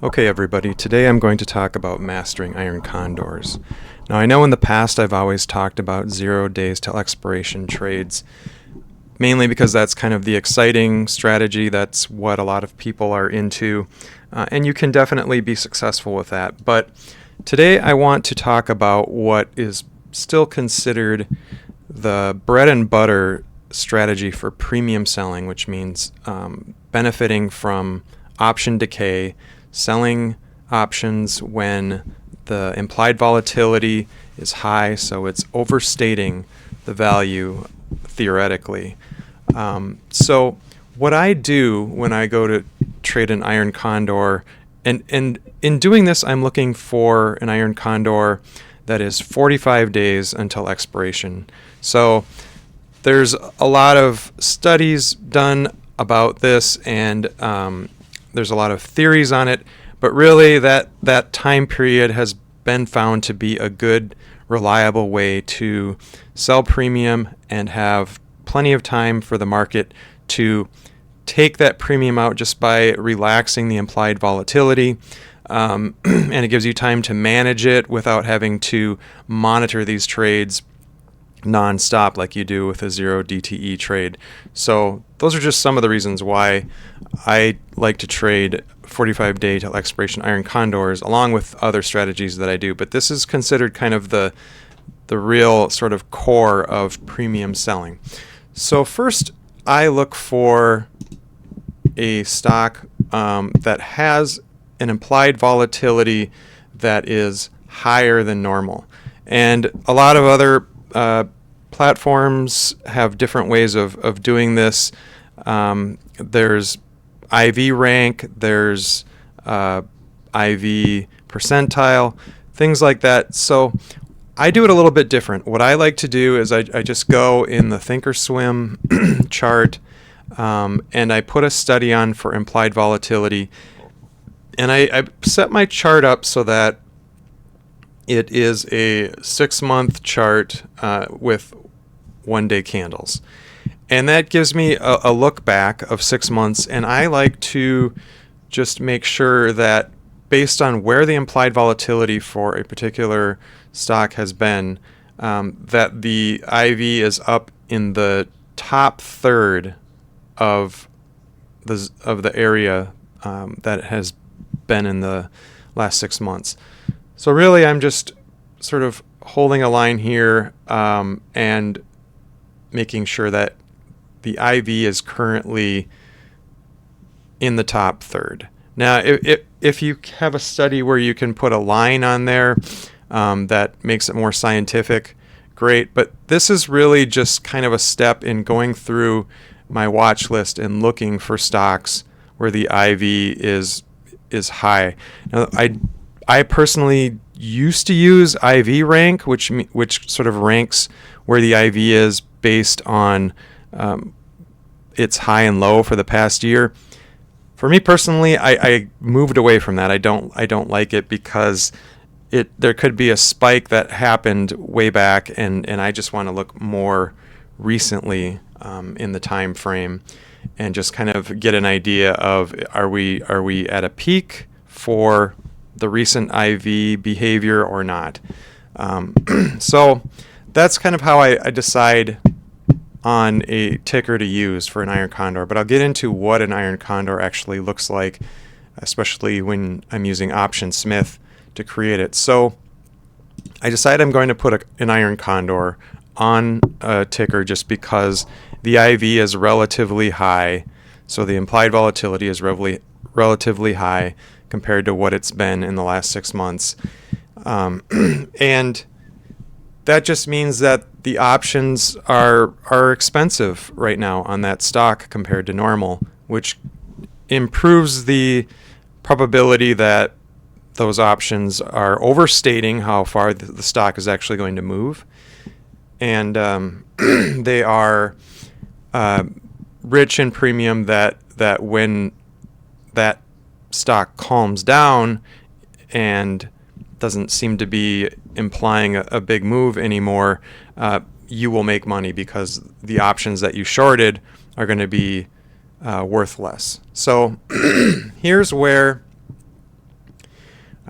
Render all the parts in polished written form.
Okay everybody, today I'm going to talk about mastering iron condors. Now I know in the past I've always talked about 0 days till expiration trades, mainly because that's kind of the exciting strategy. That's what a lot of people are into, and you can definitely be successful with that. But today I want to talk about what is still considered the bread and butter strategy for premium selling, which means benefiting from option decay, selling options when the implied volatility is high, so it's overstating the value theoretically. So what I do when I go to trade an iron condor, and in doing this I'm looking for an iron condor that is 45 days until expiration. So there's a lot of studies done about this, and there's a lot of theories on it, but really that time period has been found to be a good, reliable way to sell premium and have plenty of time for the market to take that premium out just by relaxing the implied volatility. And it gives you time to manage it without having to monitor these trades non-stop like you do with a 0 DTE trade. So those are just some of the reasons why I like to trade 45-day till expiration iron condors, along with other strategies that I do. But this is considered kind of the real sort of core of premium selling. So first, I look for a stock that has an implied volatility that is higher than normal. And a lot of other platforms have different ways of doing this. There's IV rank, there's IV percentile, things like that. So I do it a little bit different. What I like to do is I just go in the Thinkorswim chart, and I put a study on for implied volatility, and I set my chart up so that it is a 6-month chart with 1-day candles. And that gives me a look back of 6 months, and I like to just make sure that based on where the implied volatility for a particular stock has been, that the IV is up in the top third of the area that has been in the last 6 months. So really I'm just sort of holding a line here and making sure that the IV is currently in the top third. Now, if you have a study where you can put a line on there that makes it more scientific, great. But this is really just kind of a step in going through my watch list and looking for stocks where the IV is high. Now, I personally used to use IV rank, which sort of ranks where the IV is based on its high and low for the past year. For me personally, I moved away from that. I don't like it because there could be a spike that happened way back, and I just want to look more recently in the time frame and just kind of get an idea of are we at a peak for the recent IV behavior or not. So that's kind of how I decide on a ticker to use for an iron condor, but I'll get into what an iron condor actually looks like, especially when I'm using Optionsmith to create it. So I decide I'm going to put an iron condor on a ticker just because the IV is relatively high, so the implied volatility is relatively high compared to what it's been in the last 6 months. And that just means that the options are expensive right now on that stock compared to normal, which improves the probability that those options are overstating how far the stock is actually going to move. And they are rich in premium that when that stock calms down and doesn't seem to be implying a big move anymore, you will make money because the options that you shorted are going to be worth less. So here's where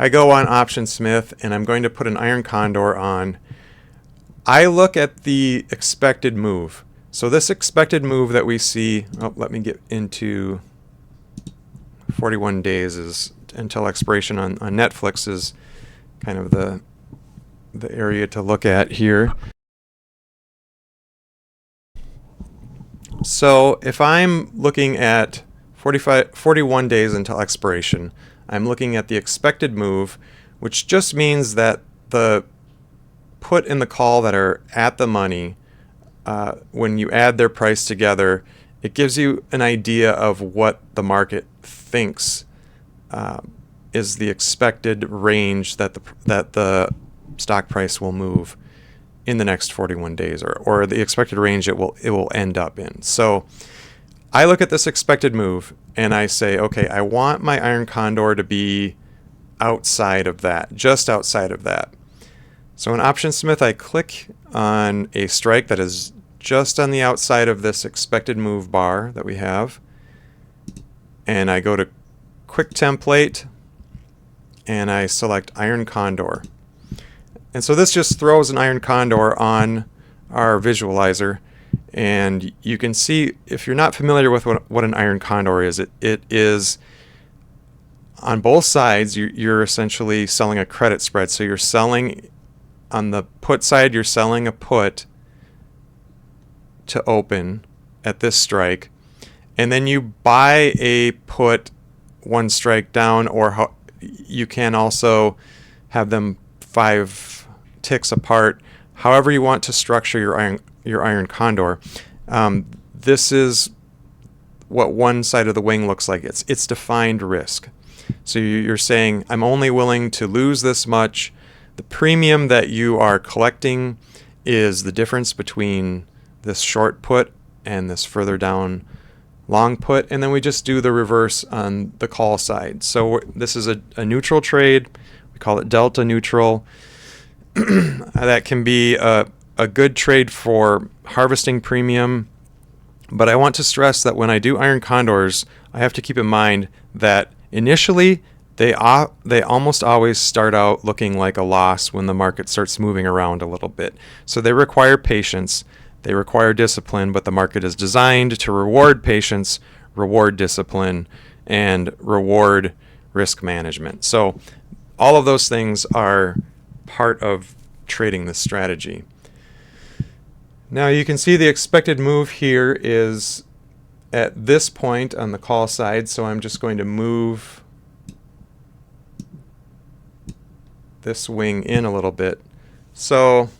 I go on Optionsmith and I'm going to put an iron condor on. I look at the expected move. So this expected move that we see, let me get into 41 days is until expiration on Netflix is kind of the area to look at here. So if I'm looking at 41 days until expiration, I'm looking at the expected move, which just means that the put and the call that are at the money, when you add their price together, it gives you an idea of what the market thinks is the expected range that the stock price will move in the next 41 days, or the expected range it will end up in. So I look at this expected move and I say, okay, I want my iron condor to be outside of that, just outside of that. So in Optionsmith, I click on a strike that is just on the outside of this expected move bar that we have, and I go to Quick Template and I select Iron Condor. And so this just throws an iron condor on our visualizer, and you can see, if you're not familiar with what an iron condor is, it is on both sides you're essentially selling a credit spread. So you're selling on the put side, you're selling a put to open at this strike, and then you buy a put one strike down, or you can also have them 5 ticks apart, however you want to structure your iron condor. This is what one side of the wing looks like. It's defined risk. So you're saying, I'm only willing to lose this much. The premium that you are collecting is the difference between this short put and this further down long put, and then we just do the reverse on the call side. So this is a neutral trade. We call it delta neutral. That can be a good trade for harvesting premium, but I want to stress that when I do iron condors, I have to keep in mind that initially they almost always start out looking like a loss when the market starts moving around a little bit. So they require patience, they require discipline, but the market is designed to reward patience, reward discipline, and reward risk management. So all of those things are part of trading this strategy. Now you can see the expected move here is at this point on the call side, so I'm just going to move this wing in a little bit. So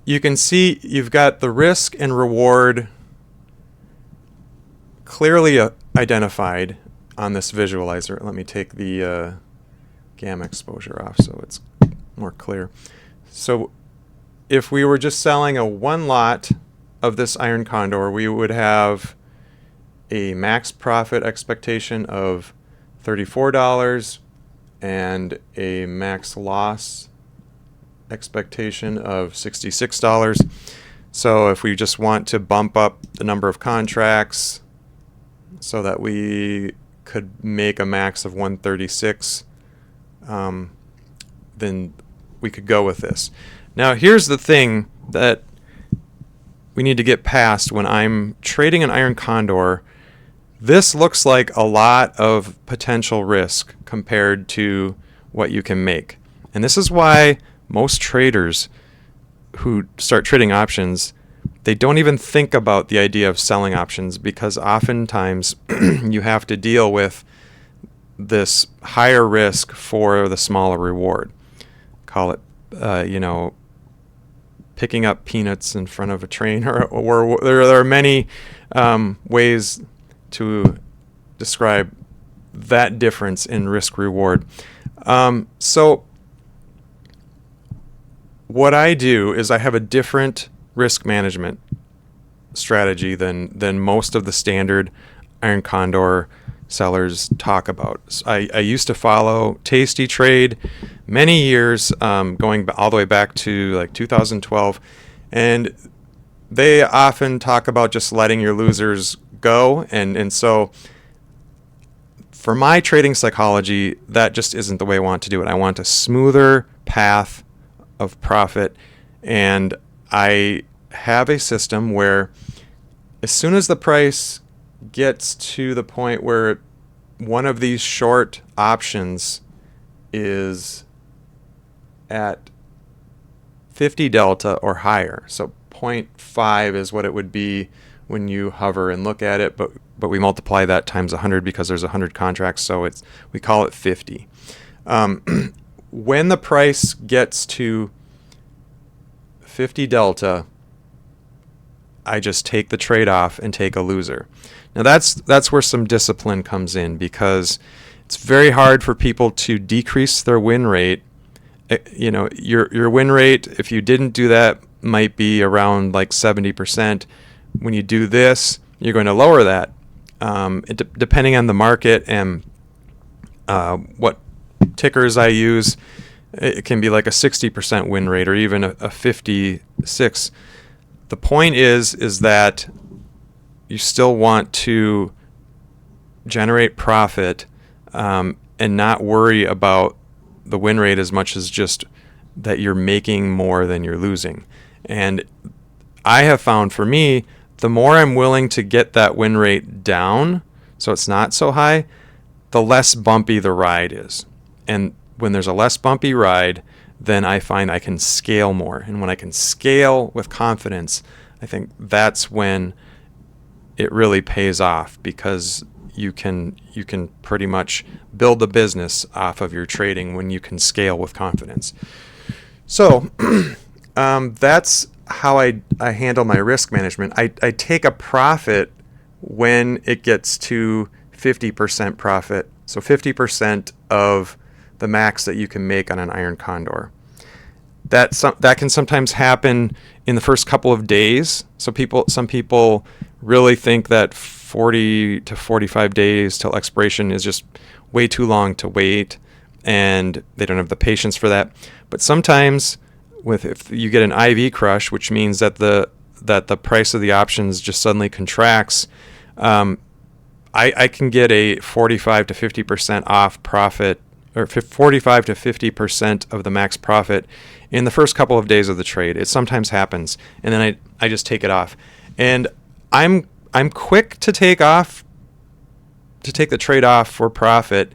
you can see you've got the risk and reward clearly identified on this visualizer. Let me take the gamma exposure off so it's more clear. So if we were just selling a one lot of this iron condor, we would have a max profit expectation of $34 and a max loss expectation of $66. So if we just want to bump up the number of contracts so that we could make a max of 136, then we could go with this. Now here's the thing that we need to get past when I'm trading an iron condor. This looks like a lot of potential risk compared to what you can make. And this is why most traders who start trading options, they don't even think about the idea of selling options, because oftentimes you have to deal with this higher risk for the smaller reward. Call it, picking up peanuts in front of a train, or there are many ways to describe that difference in risk reward. So what I do is I have a different risk management strategy than most of the standard iron condor sellers talk about. So I used to follow Tasty Trade many years, going all the way back to like 2012, and they often talk about just letting your losers go, and so for my trading psychology, that just isn't the way I want to do it. I want a smoother path of profit, and I have a system where as soon as the price gets to the point where one of these short options is at 50 delta or higher, so 0.5 is what it would be when you hover and look at it, but we multiply that times 100 because there's 100 contracts, so we call it 50. When the price gets to 50 delta, I just take the trade-off and take a loser. Now that's where some discipline comes in, because it's very hard for people to decrease their win rate. Your win rate, if you didn't do that, might be around like 70%. When you do this, you're going to lower that. Depending on the market and what tickers I use, it can be like a 60% win rate or even a 56. The point is that you still want to generate profit and not worry about the win rate as much as just that you're making more than you're losing. And I have found, for me, the more I'm willing to get that win rate down so it's not so high, the less bumpy the ride is. And when there's a less bumpy ride, then I find I can scale more. And when I can scale with confidence, I think that's when it really pays off, because you can pretty much build a business off of your trading when you can scale with confidence. So that's how I handle my risk management. I take a profit when it gets to 50% profit, so 50% of the max that you can make on an iron condor. That can sometimes happen in the first couple of days. So some people really think that 40 to 45 days till expiration is just way too long to wait, and they don't have the patience for that. But sometimes if you get an IV crush, which means that the price of the options just suddenly contracts, I can get a 45 to 50% off profit, or 45 to 50% of the max profit in the first couple of days of the trade. It sometimes happens, and then I just take it off. And I'm quick to take the trade off for profit.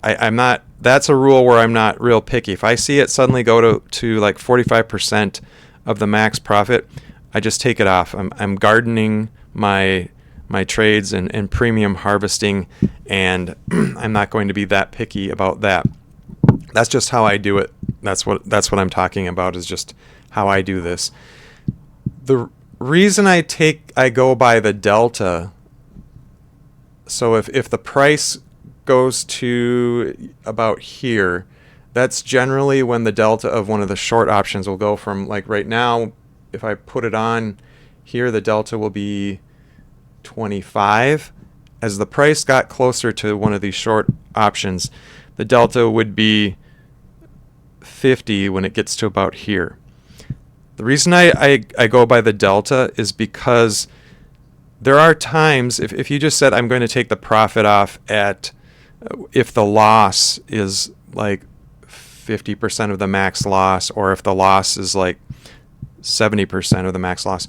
I'm not. That's a rule where I'm not real picky. If I see it suddenly go to like 45% of the max profit, I just take it off. I'm gardening my trades and premium harvesting, and I'm not going to be that picky about that. That's just how I do it. That's what I'm talking about, is just how I do this. The reason I go by the delta, so if the price goes to about here, that's generally when the delta of one of the short options will go from, like right now, if I put it on here, the delta will be 25. As the price got closer to one of these short options, the delta would be 50 when it gets to about here. The reason I go by the delta is because there are times, if you just said I'm going to take the profit off at, if the loss is like 50% of the max loss, or if the loss is like 70% of the max loss,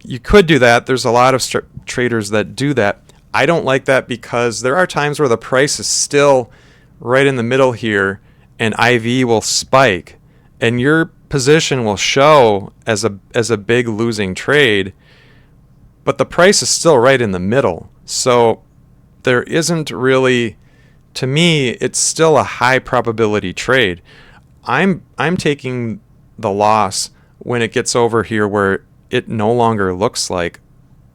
you could do that. There's a lot of traders that do that. I don't like that, because there are times where the price is still right in the middle here, and IV will spike, and your position will show as a big losing trade, but the price is still right in the middle. So there isn't really, to me, it's still a high probability trade. I'm taking the loss when it gets over here where it no longer looks like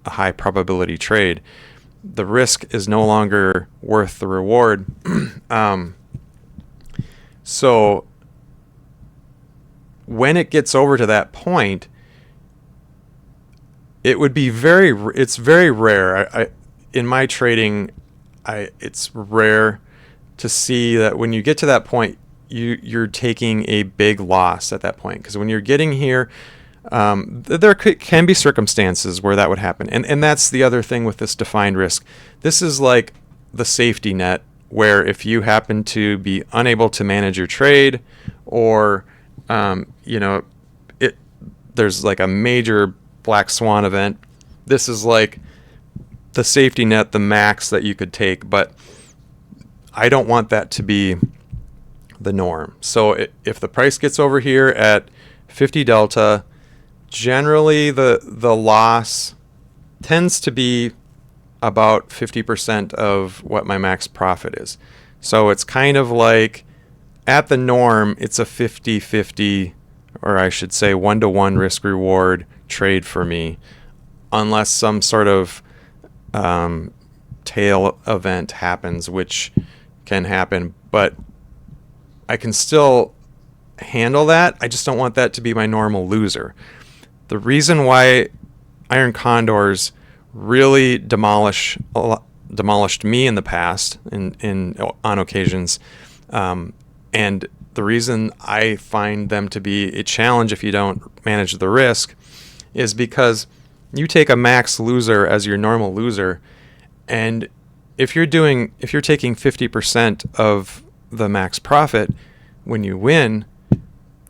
a high probability trade. The risk is no longer worth the reward. So when it gets over to that point, it would be it's very rare. In my trading, it's rare to see that when you get to that point, you're taking a big loss at that point. Because when you're getting here, there can be circumstances where that would happen. And that's the other thing with this defined risk. This is like the safety net, where if you happen to be unable to manage your trade, or there's like a major black swan event, this is like the safety net, the max that you could take. But I don't want that to be the norm. So if the price gets over here at 50 delta, generally the loss tends to be about 50% of what my max profit is. So it's kind of like, at the norm, it's a 50-50, or I should say 1-to-1 risk reward trade for me, unless some sort of tail event happens, which can happen. But I can still handle that. I just don't want that to be my normal loser. The reason why iron condors really demolished me in the past, on occasions, and the reason I find them to be a challenge if you don't manage the risk, is because you take a max loser as your normal loser, and if you're taking 50% of the max profit when you win,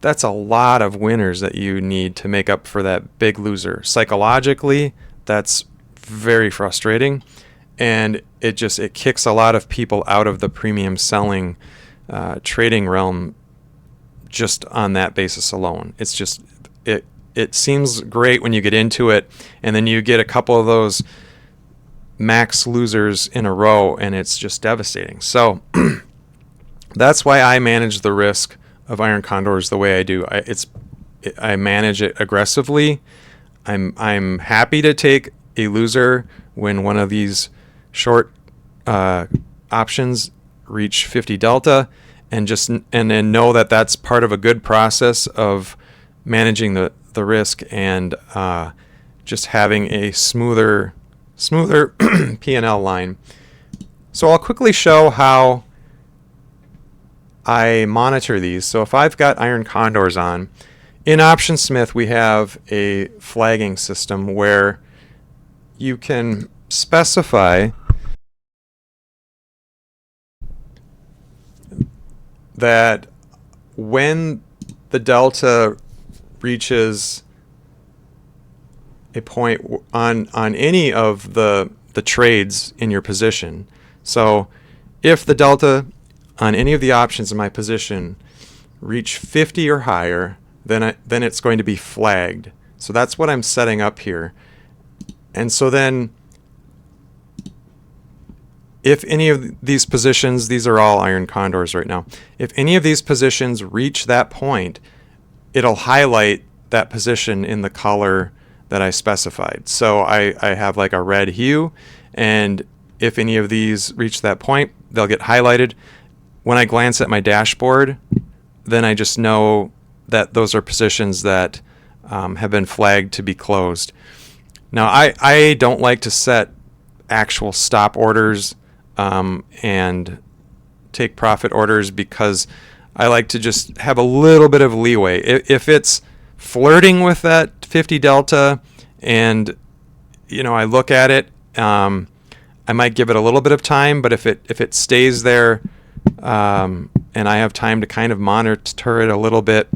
that's a lot of winners that you need to make up for that big loser. Psychologically, that's very frustrating, and it kicks a lot of people out of the premium selling trading realm just on that basis alone. It's just it seems great when you get into it, and then you get a couple of those max losers in a row, and it's just devastating. So that's why I manage the risk of iron condors the way I do. I manage it aggressively. I'm happy to take a loser when one of these short options reach 50 delta, and then know that that's part of a good process of managing the risk, and just having a smoother P&L line. So I'll quickly show how I monitor these. So if I've got iron condors on, in Optionsmith we have a flagging system where you can specify that when the delta reaches a point on any of the trades in your position. So if the delta on any of the options in my position reach 50 or higher, then it's going to be flagged. So that's what I'm setting up here. And so then if any of these positions, these are all iron condors right now, if any of these positions reach that point, it'll highlight that position in the color that I specified. So I have like a red hue, and if any of these reach that point, they'll get highlighted. When I glance at my dashboard, then I just know that those are positions that have been flagged to be closed. Now I don't like to set actual stop orders and take profit orders, because I like to just have a little bit of leeway. If it's flirting with that 50 delta and I look at it, I might give it a little bit of time, but if it stays there and I have time to kind of monitor it a little bit,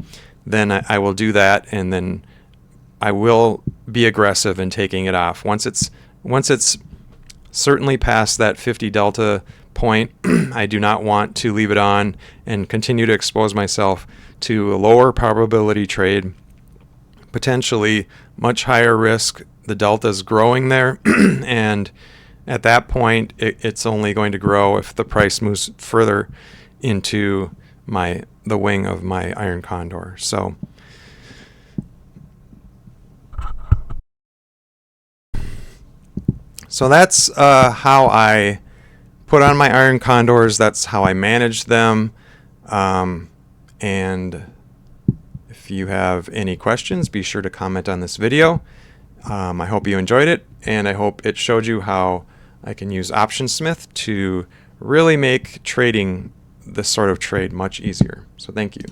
then I will do that, and then I will be aggressive in taking it off. Once it's certainly past that 50 delta point, I do not want to leave it on and continue to expose myself to a lower probability trade, potentially much higher risk. The delta is growing there, and at that point it's only going to grow if the price moves further into the wing of my iron condor. So that's how I put on my iron condors. That's how I manage them. And if you have any questions, be sure to comment on this video. I hope you enjoyed it, and I hope it showed you how I can use Optionsmith to really make trading this sort of trade much easier. So thank you.